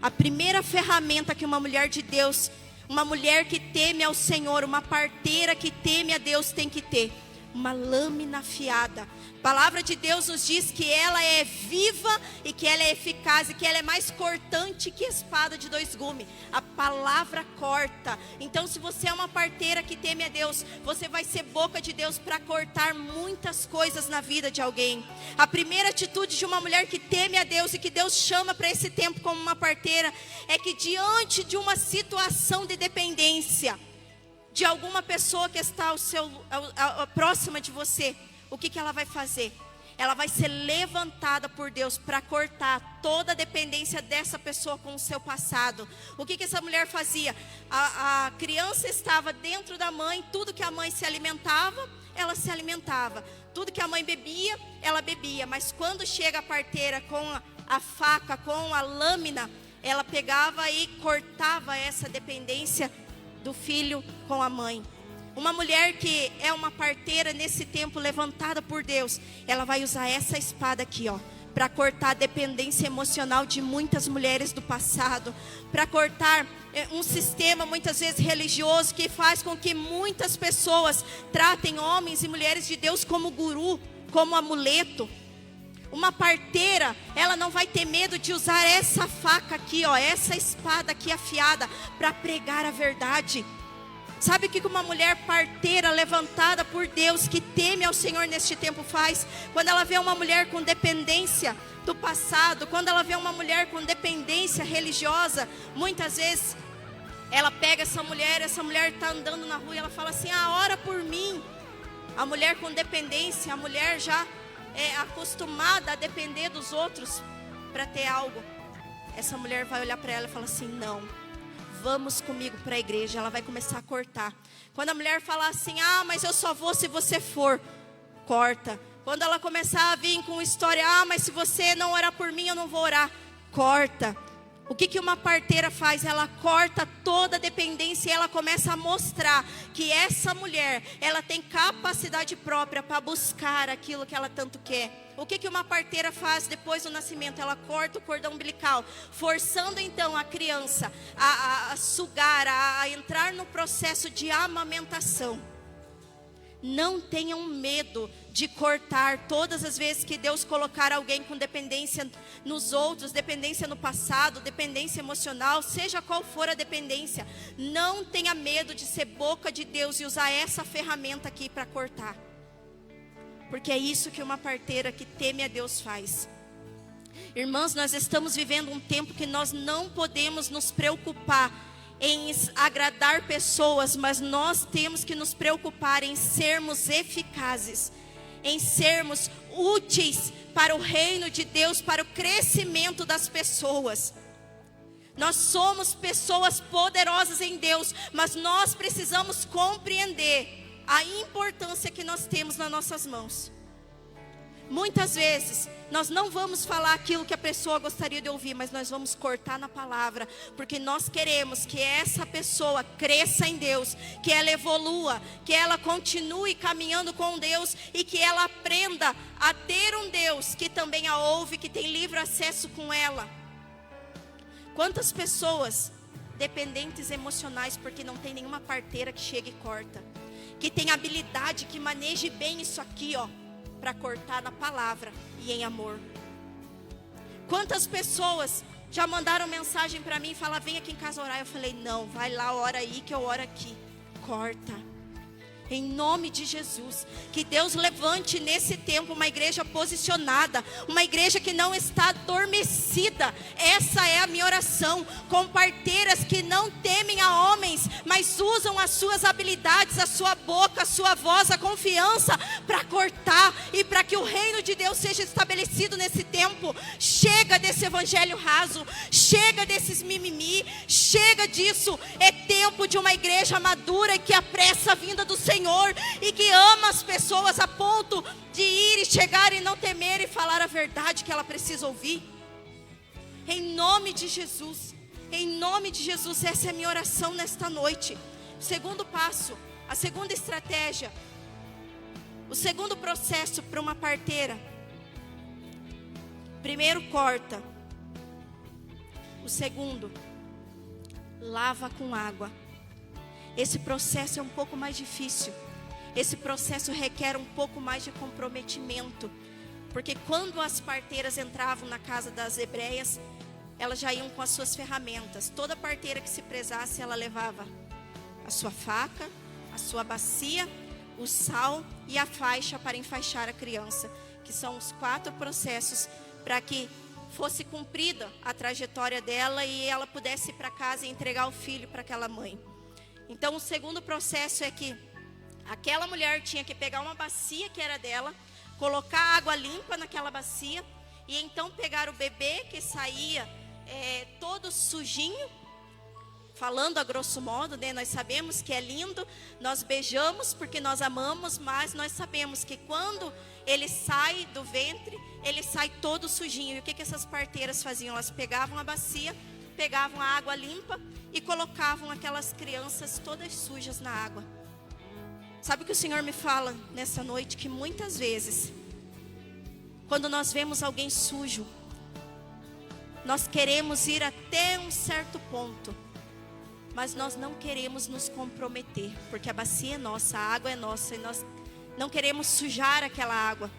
A primeira ferramenta que uma mulher de Deus, uma mulher que teme ao Senhor, uma parteira que teme a Deus tem que ter uma lâmina afiada. A palavra de Deus nos diz que ela é viva e que ela é eficaz e que ela é mais cortante que espada de dois gumes. A palavra corta. Então, se você é uma parteira que teme a Deus, você vai ser boca de Deus para cortar muitas coisas na vida de alguém. A primeira atitude de uma mulher que teme a Deus e que Deus chama para esse tempo como uma parteira é que, diante de uma situação de dependência de alguma pessoa que está próxima de você, o que ela vai fazer? Ela vai ser levantada por Deus para cortar toda a dependência dessa pessoa com o seu passado. O que essa mulher fazia? A criança estava dentro da mãe, tudo que a mãe se alimentava, ela se alimentava. Tudo que a mãe bebia, ela bebia. Mas quando chega a parteira com a faca, com a lâmina, ela pegava e cortava essa dependência do filho com a mãe. Uma mulher que é uma parteira nesse tempo levantada por Deus, ela vai usar essa espada aqui, ó, para cortar a dependência emocional de muitas mulheres do passado, para cortar um sistema muitas vezes religioso que faz com que muitas pessoas tratem homens e mulheres de Deus como guru, como amuleto. Uma parteira, ela não vai ter medo de usar essa faca aqui, ó, essa espada aqui afiada, para pregar a verdade. Sabe o que uma mulher parteira levantada por Deus, que teme ao Senhor neste tempo faz? Quando ela vê uma mulher com dependência do passado, quando ela vê uma mulher com dependência religiosa, muitas vezes ela pega essa mulher está andando na rua e ela fala assim: ora por mim. A mulher com dependência, a mulher já é acostumada a depender dos outros para ter algo. Essa mulher vai olhar para ela e fala assim: não, vamos comigo para a igreja. Ela vai começar a cortar. Quando a mulher falar assim: mas eu só vou se você for, corta. Quando ela começar a vir com história: mas se você não orar por mim, eu não vou orar, corta. O que uma parteira faz? Ela corta toda a dependência e ela começa a mostrar que essa mulher, ela tem capacidade própria para buscar aquilo que ela tanto quer. O que uma parteira faz depois do nascimento? Ela corta o cordão umbilical, forçando então a criança a sugar, a entrar no processo de amamentação. Não tenham medo de cortar todas as vezes que Deus colocar alguém com dependência nos outros, dependência no passado, dependência emocional, seja qual for a dependência. Não tenha medo de ser boca de Deus e usar essa ferramenta aqui para cortar. Porque é isso que uma parteira que teme a Deus faz. Irmãs, nós estamos vivendo um tempo que nós não podemos nos preocupar em agradar pessoas, mas nós temos que nos preocupar em sermos eficazes, em sermos úteis para o reino de Deus, para o crescimento das pessoas. Nós somos pessoas poderosas em Deus, mas nós precisamos compreender a importância que nós temos nas nossas mãos. Muitas vezes nós não vamos falar aquilo que a pessoa gostaria de ouvir, mas nós vamos cortar na palavra, porque nós queremos que essa pessoa cresça em Deus, que ela evolua, que ela continue caminhando com Deus e que ela aprenda a ter um Deus que também a ouve, que tem livre acesso com ela. Quantas pessoas dependentes emocionais porque não tem nenhuma parteira que chegue e corta, que tem habilidade, que maneje bem isso aqui, ó, para cortar na palavra e em amor. Quantas pessoas já mandaram mensagem para mim e falaram: vem aqui em casa orar. Eu falei: não, vai lá, ora aí que eu oro aqui. Corta. Em nome de Jesus, que Deus levante nesse tempo uma igreja posicionada, uma igreja que não está adormecida. Essa é a minha oração, com parteiras que não temem a homens, mas usam as suas habilidades, a sua boca, a sua voz, a confiança para cortar e para que o reino de Deus seja estabelecido nesse tempo. Chega desse evangelho raso, chega desses mimimi, chega disso. É tempo de uma igreja madura que apressa a vinda do Senhor e que ama as pessoas a ponto de ir e chegar e não temer e falar a verdade que ela precisa ouvir. Em nome de Jesus, essa é a minha oração nesta noite. O segundo passo, a segunda estratégia, o segundo processo para uma parteira: primeiro, corta. O segundo, lava com água. Esse processo é um pouco mais difícil. Esse processo requer um pouco mais de comprometimento. Porque quando as parteiras entravam na casa das hebreias, elas já iam com as suas ferramentas. Toda parteira que se prezasse, ela levava a sua faca, a sua bacia, o sal e a faixa para enfaixar a criança. Que são os 4 processos para que fosse cumprida a trajetória dela e ela pudesse ir para casa e entregar o filho para aquela mãe. Então o segundo processo é que aquela mulher tinha que pegar uma bacia que era dela, colocar água limpa naquela bacia e então pegar o bebê que saía todo sujinho, falando a grosso modo, né? Nós sabemos que é lindo, nós beijamos porque nós amamos, mas nós sabemos que quando ele sai do ventre, ele sai todo sujinho. E o que essas parteiras faziam? Elas pegavam a bacia, pegavam a água limpa e colocavam aquelas crianças todas sujas na água. Sabe o que o Senhor me fala nessa noite? Que muitas vezes, quando nós vemos alguém sujo, nós queremos ir até um certo ponto, mas nós não queremos nos comprometer, porque a bacia é nossa, a água é nossa, e nós não queremos sujar aquela água.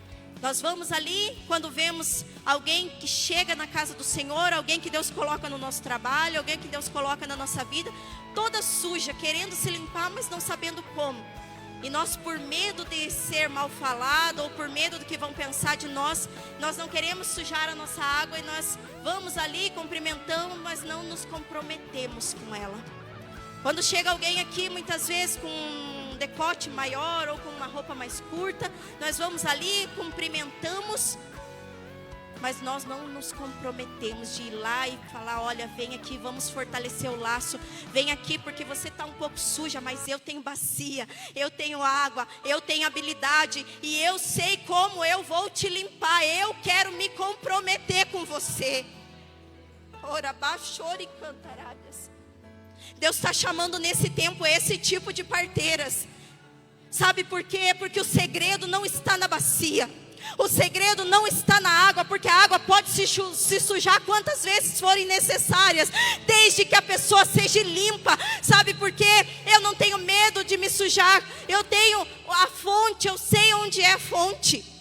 Nós vamos ali, quando vemos alguém que chega na casa do Senhor, alguém que Deus coloca no nosso trabalho, alguém que Deus coloca na nossa vida, toda suja, querendo se limpar, mas não sabendo como. E nós, por medo de ser mal falado, ou por medo do que vão pensar de nós, nós não queremos sujar a nossa água, e nós vamos ali, cumprimentamos, mas não nos comprometemos com ela. Quando chega alguém aqui, muitas vezes com um decote maior, ou com uma roupa mais curta, nós vamos ali, cumprimentamos, mas nós não nos comprometemos de ir lá e falar: olha, vem aqui, vamos fortalecer o laço. Vem aqui porque você está um pouco suja, mas eu tenho bacia, eu tenho água, eu tenho habilidade, e eu sei como eu vou te limpar. Eu quero me comprometer com você. Ora, baixore e cantarábias. Deus está chamando nesse tempo esse tipo de parteiras. Sabe por quê? Porque o segredo não está na bacia. O segredo não está na água, porque a água pode se sujar quantas vezes forem necessárias, desde que a pessoa seja limpa. Sabe por quê? Eu não tenho medo de me sujar. Eu tenho a fonte, eu sei onde é a fonte.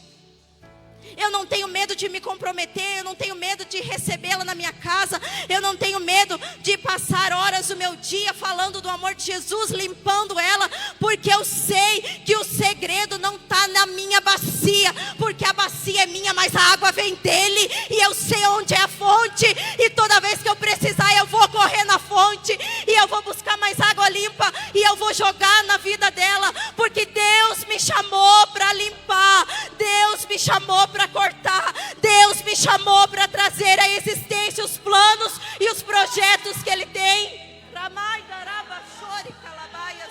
Eu não tenho medo de me comprometer, eu não tenho medo de recebê-la na minha casa, eu não tenho medo de passar horas do meu dia falando do amor de Jesus, limpando ela, porque eu sei que o segredo não está na minha bacia, porque a bacia é minha, mas a água vem dele, e eu sei onde é a fonte, e toda vez que eu precisar eu vou correr na fonte, e eu vou buscar mais água limpa, e eu vou jogar na vida dela, porque Deus me chamou para limpar, Deus me chamou para cortar, Deus me chamou para trazer à existência os planos e os projetos que Ele tem. Ramai, daraba, chore, calabaias.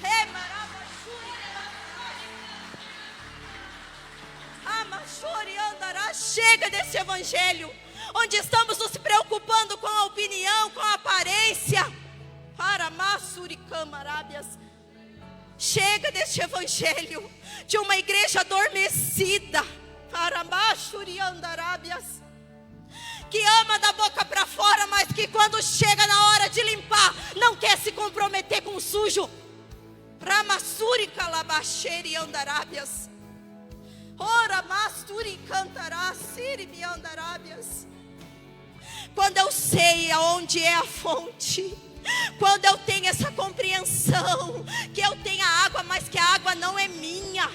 Remaraba, chore, amachore, andará. Chega desse evangelho, onde estamos nos preocupando com a opinião, com a aparência. Paramassuri, camarábias. Chega deste evangelho de uma igreja adormecida, que ama da boca para fora, mas que quando chega na hora de limpar, não quer se comprometer com o sujo. Ramassuri calabaxeri andarábias. Ora masturi cantará siri mi andarábias. Quando eu sei aonde é a fonte, quando eu tenho essa compreensão, que eu tenho a água, mas que a água não é minha,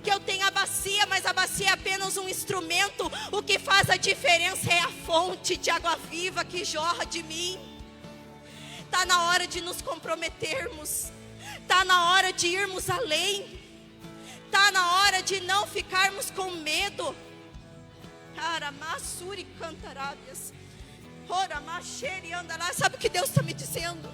que eu tenho a bacia, mas a bacia é apenas um instrumento, o que faz a diferença é a fonte de água viva que jorra de mim. Está na hora de nos comprometermos, está na hora de irmos além, está na hora de não ficarmos com medo. Aramassuri cantarábias. Sabe o que Deus está me dizendo?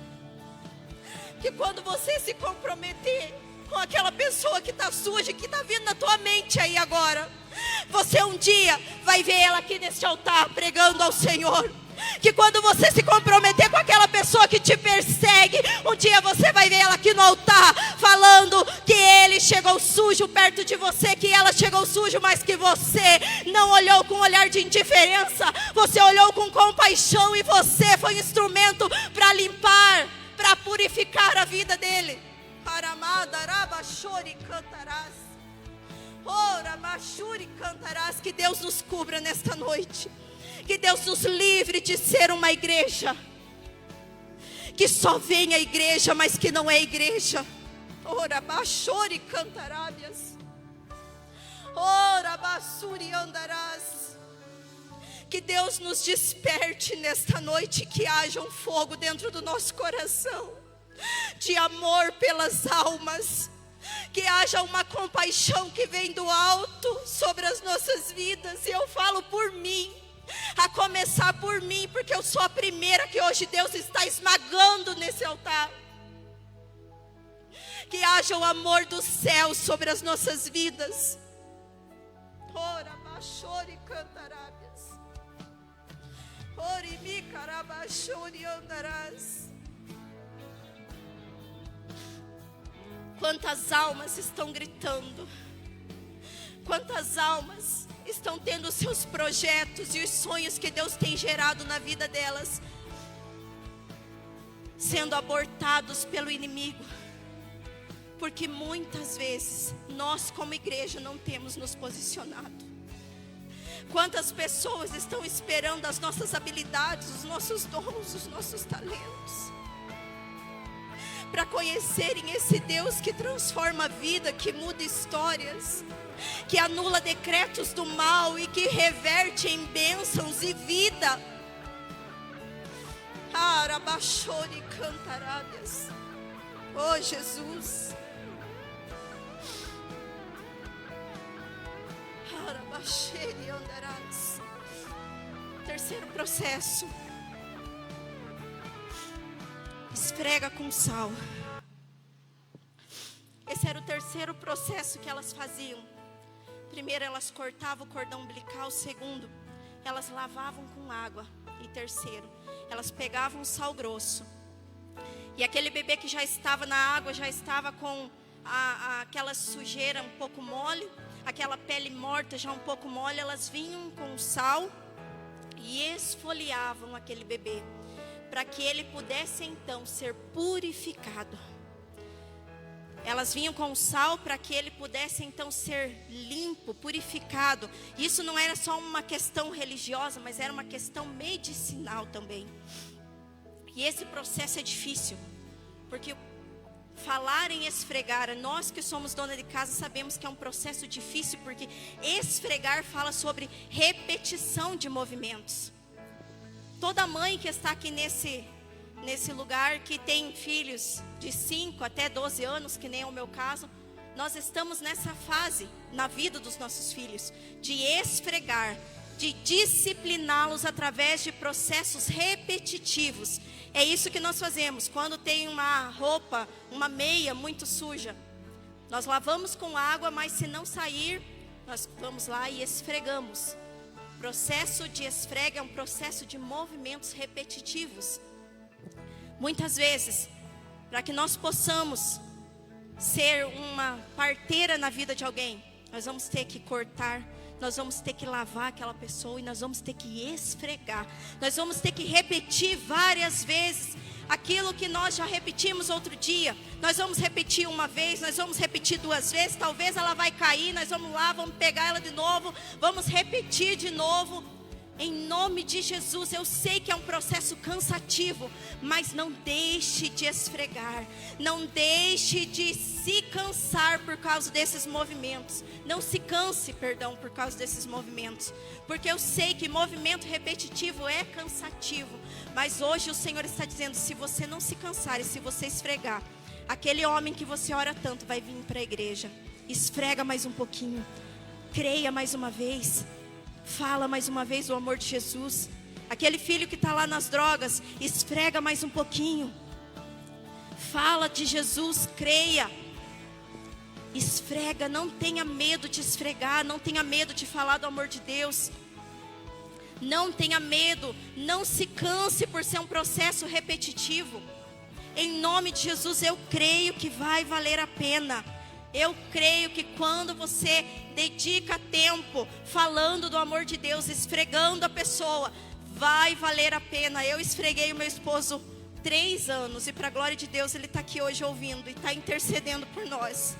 Que quando você se comprometer com aquela pessoa que está suja, que está vindo na tua mente aí agora, você um dia vai ver ela aqui neste altar pregando ao Senhor. Que quando você se comprometer com aquela pessoa que te persegue, um dia você vai ver ela aqui no altar falando que ele chegou sujo perto de você, que ela chegou sujo, mas que você não olhou com um olhar de indiferença, você olhou com compaixão, e você foi instrumento para limpar, para purificar a vida dele. Que Deus nos cubra nesta noite. Que Deus nos livre de ser uma igreja que só vem à igreja, mas que não é igreja. Ora, baixore cantarábias. Ora, basuri andarás. Que Deus nos desperte nesta noite, que haja um fogo dentro do nosso coração, de amor pelas almas. Que haja uma compaixão que vem do alto sobre as nossas vidas. E eu falo por mim, a começar por mim, porque eu sou a primeira que hoje Deus está esmagando nesse altar. Que haja o amor do céu sobre as nossas vidas. Ora, baixore cantarábias. Ori mi carabachore andarás. Quantas almas estão gritando? Quantas almas estão tendo os seus projetos e os sonhos que Deus tem gerado na vida delas sendo abortados pelo inimigo? Porque muitas vezes nós como igreja não temos nos posicionado. Quantas pessoas estão esperando as nossas habilidades, os nossos dons, os nossos talentos, para conhecerem esse Deus que transforma a vida, que muda histórias, que anula decretos do mal e que reverte em bênçãos e vida. Arabachori cantarábias. Oh Jesus. Arabacheri andarás. Terceiro processo. Esfrega com sal. Esse era o terceiro processo que elas faziam. Primeiro, elas cortavam o cordão umbilical. Segundo, elas lavavam com água. E terceiro, elas pegavam o sal grosso. E aquele bebê que já estava na água, já estava com aquela sujeira um pouco mole, aquela pele morta já um pouco mole, elas vinham com o sal e esfoliavam aquele bebê, para que ele pudesse então ser purificado. Elas vinham com o sal para que ele pudesse então ser limpo, purificado. Isso não era só uma questão religiosa, mas era uma questão medicinal também. E esse processo é difícil, porque falar em esfregar, nós que somos dona de casa sabemos que é um processo difícil, porque esfregar fala sobre repetição de movimentos. Toda mãe que está aqui nesse lugar, que tem filhos de 5 até 12 anos, que nem é o meu caso, nós estamos nessa fase na vida dos nossos filhos, de esfregar, de discipliná-los através de processos repetitivos. É isso que nós fazemos. Quando tem uma roupa, uma meia muito suja, nós lavamos com água, mas se não sair, nós vamos lá e esfregamos. O processo de esfrega é um processo de movimentos repetitivos. Muitas vezes, para que nós possamos ser uma parteira na vida de alguém, nós vamos ter que cortar, nós vamos ter que lavar aquela pessoa e nós vamos ter que esfregar. Nós vamos ter que repetir várias vezes aquilo que nós já repetimos outro dia. Nós vamos repetir uma vez, nós vamos repetir 2 vezes, talvez ela vai cair, nós vamos lá, vamos pegar ela de novo, vamos repetir de novo. Em nome de Jesus, eu sei que é um processo cansativo, mas não deixe de esfregar, não deixe de se cansar por causa desses movimentos. Não se canse, perdão, por causa desses movimentos, porque eu sei que movimento repetitivo é cansativo, mas hoje o Senhor está dizendo, se você não se cansar e se você esfregar, aquele homem que você ora tanto vai vir para a igreja. Esfrega mais um pouquinho, creia mais uma vez, fala mais uma vez o amor de Jesus. Aquele filho que está lá nas drogas, esfrega mais um pouquinho, fala de Jesus, creia, esfrega, não tenha medo de esfregar, não tenha medo de falar do amor de Deus, não tenha medo, não se canse por ser um processo repetitivo. Em nome de Jesus, eu creio que vai valer a pena. Eu creio que quando você dedica tempo falando do amor de Deus, esfregando a pessoa, vai valer a pena. Eu esfreguei o meu esposo 3 anos e para a glória de Deus ele está aqui hoje ouvindo e está intercedendo por nós.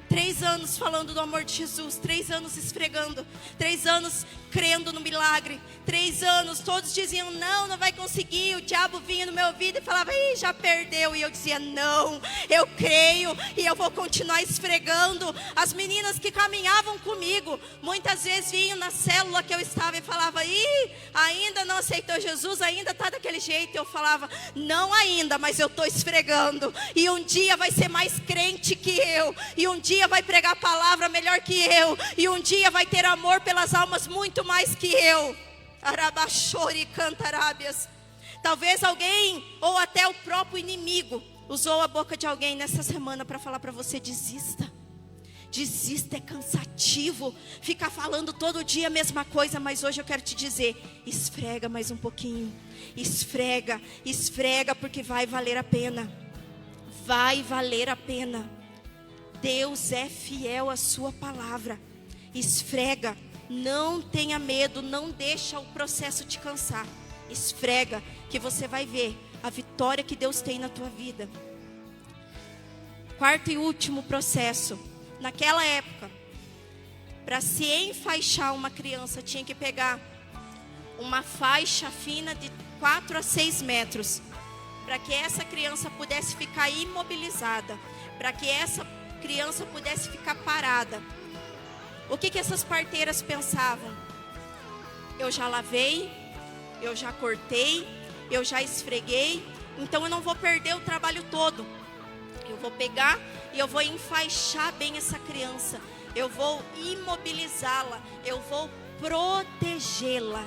3 anos falando do amor de Jesus, 3 anos esfregando, 3 anos crendo no milagre, 3 anos, todos diziam, não vai conseguir, o diabo vinha no meu ouvido e falava, ih, já perdeu, e eu dizia, não, eu creio, e eu vou continuar esfregando. As meninas que caminhavam comigo, muitas vezes vinham na célula que eu estava e falava, ih, ainda não aceitou Jesus, ainda está daquele jeito, eu falava, não ainda, mas eu estou esfregando, e um dia vai ser mais crente que eu, e um dia vai pregar a palavra melhor que eu, e um dia vai ter amor pelas almas muito mais que eu. Arabachori cantarábias. Talvez alguém ou até o próprio inimigo usou a boca de alguém nessa semana para falar para você, desista, é cansativo ficar falando todo dia a mesma coisa. Mas hoje eu quero te dizer, esfrega mais um pouquinho, esfrega, porque vai valer a pena. vai valer a pena. Deus é fiel à sua palavra. Esfrega, não tenha medo, não deixa o processo te cansar. Esfrega, que você vai ver a vitória que Deus tem na tua vida. Quarto e último processo. Naquela época, para se enfaixar uma criança, tinha que pegar uma faixa fina de 4 a 6 metros, para que essa criança pudesse ficar imobilizada, para que essa criança pudesse ficar parada. O que essas parteiras pensavam? Eu já lavei, eu já cortei, eu já esfreguei, então eu não vou perder o trabalho todo. Eu vou pegar e eu vou enfaixar bem essa criança, eu vou imobilizá-la, eu vou protegê-la.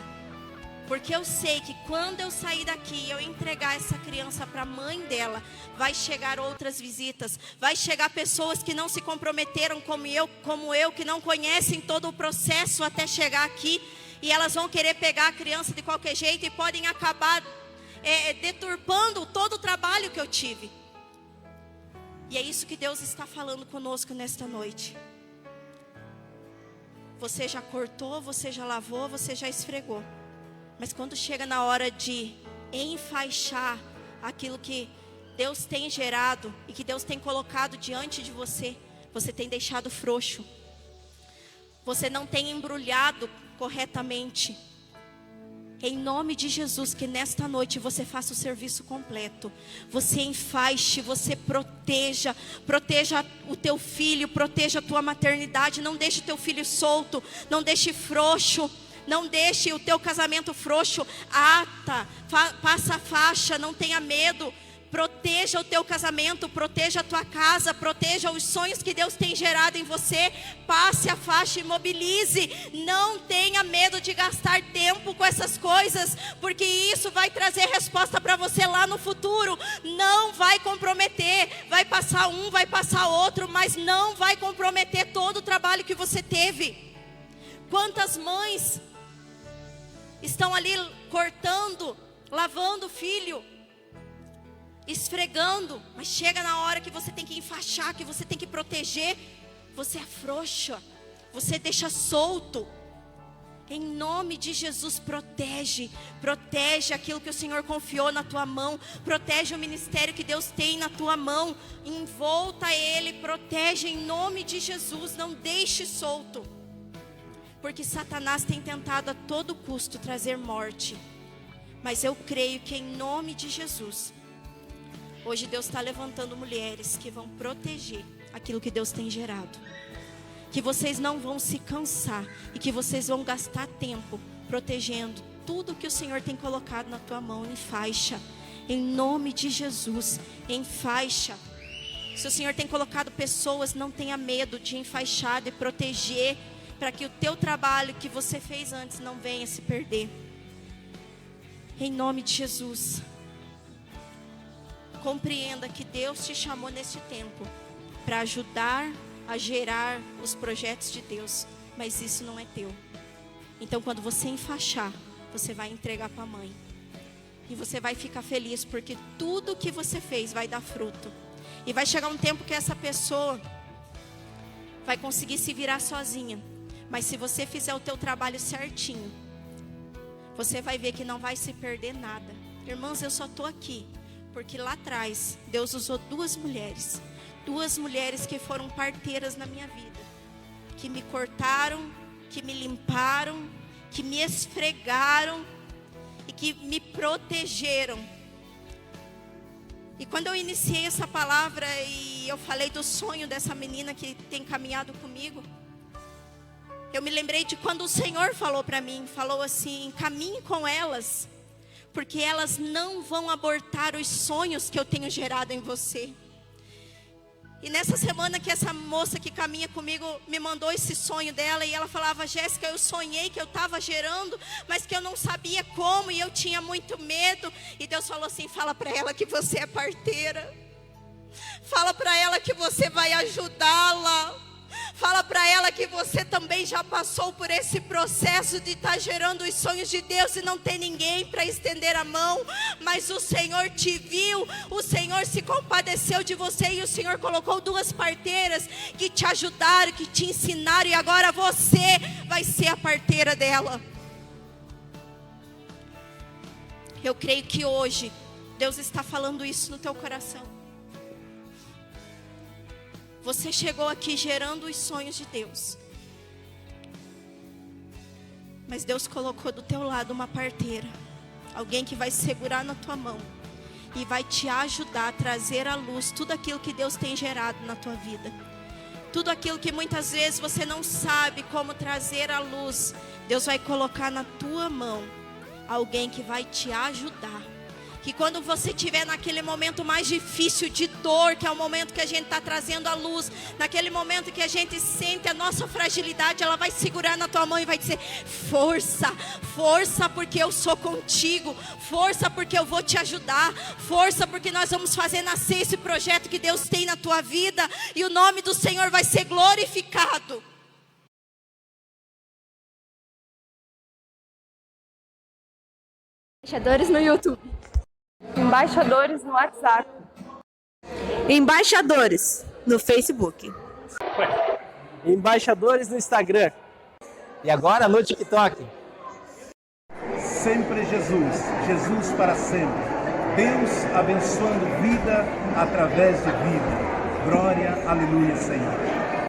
Porque eu sei que quando eu sair daqui e eu entregar essa criança para a mãe dela, vai chegar outras visitas, vai chegar pessoas que não se comprometeram como eu, que não conhecem todo o processo até chegar aqui, e elas vão querer pegar a criança de qualquer jeito e podem acabar deturpando todo o trabalho que eu tive. E é isso que Deus está falando conosco nesta noite. Você já cortou, você já lavou, você já esfregou. Mas quando chega na hora de enfaixar aquilo que Deus tem gerado e que Deus tem colocado diante de você, você tem deixado frouxo. Você não tem embrulhado corretamente. Em nome de Jesus, que nesta noite você faça o serviço completo. Você enfaixe, você proteja o teu filho, proteja a tua maternidade. Não deixe o teu filho solto, não deixe frouxo. Não deixe o teu casamento frouxo. Passa a faixa, não tenha medo. Proteja o teu casamento, proteja a tua casa, proteja os sonhos que Deus tem gerado em você. Passe a faixa e mobilize. Não tenha medo de gastar tempo com essas coisas, porque isso vai trazer resposta para você lá no futuro. Não vai comprometer. Vai passar um, vai passar outro, mas não vai comprometer todo o trabalho que você teve. Quantas mães estão ali cortando, lavando o filho, esfregando, mas chega na hora que você tem que enfaixar, que você tem que proteger, você afrouxa, você deixa solto. Em nome de Jesus, protege aquilo que o Senhor confiou na tua mão, protege o ministério que Deus tem na tua mão, envolta ele, protege em nome de Jesus, não deixe solto. Porque Satanás tem tentado a todo custo trazer morte. Mas eu creio que em nome de Jesus, hoje Deus está levantando mulheres que vão proteger aquilo que Deus tem gerado. Que vocês não vão se cansar e que vocês vão gastar tempo protegendo tudo que o Senhor tem colocado na tua mão em faixa. Em nome de Jesus, em faixa. Se o Senhor tem colocado pessoas, não tenha medo de enfaixar, de proteger, para que o teu trabalho que você fez antes não venha se perder. Em nome de Jesus. Compreenda que Deus te chamou nesse tempo para ajudar a gerar os projetos de Deus, mas isso não é teu. Então quando você enfaixar, você vai entregar para a mãe. E você vai ficar feliz, porque tudo que você fez vai dar fruto. E vai chegar um tempo que essa pessoa vai conseguir se virar sozinha. Mas se você fizer o teu trabalho certinho, você vai ver que não vai se perder nada. Irmãos, eu só estou aqui porque lá atrás Deus usou duas mulheres que foram parteiras na minha vida, que me cortaram, que me limparam, que me esfregaram e que me protegeram. E quando eu iniciei essa palavra e eu falei do sonho dessa menina que tem caminhado comigo, eu me lembrei de quando o Senhor falou para mim, falou assim: caminhe com elas, porque elas não vão abortar os sonhos que eu tenho gerado em você. E nessa semana que essa moça que caminha comigo me mandou esse sonho dela, e ela falava: Jéssica, eu sonhei que eu estava gerando, mas que eu não sabia como, e eu tinha muito medo. E Deus falou assim: fala para ela que você é parteira, fala para ela que você vai ajudá-la, Fala para ela que você também já passou por esse processo de estar gerando os sonhos de Deus e não ter ninguém para estender a mão. Mas o Senhor te viu, o Senhor se compadeceu de você e o Senhor colocou duas parteiras que te ajudaram, que te ensinaram, e agora você vai ser a parteira dela. Eu creio que hoje Deus está falando isso no teu coração. Você chegou aqui gerando os sonhos de Deus, mas Deus colocou do teu lado uma parteira, alguém que vai segurar na tua mão e vai te ajudar a trazer à luz tudo aquilo que Deus tem gerado na tua vida. Tudo aquilo que muitas vezes você não sabe como trazer à luz, Deus vai colocar na tua mão alguém que vai te ajudar. Que quando você estiver naquele momento mais difícil de dor, que é o momento que a gente está trazendo à luz, naquele momento que a gente sente a nossa fragilidade, ela vai segurar na tua mão e vai dizer: força, força porque eu sou contigo, força porque eu vou te ajudar, força porque nós vamos fazer nascer esse projeto que Deus tem na tua vida, e o nome do Senhor vai ser glorificado. Embaixadores no YouTube. Embaixadores no WhatsApp. Embaixadores no Facebook. Embaixadores no Instagram. E agora no TikTok. Sempre Jesus, Jesus para sempre. Deus abençoando vida através de vida. Glória, aleluia, Senhor.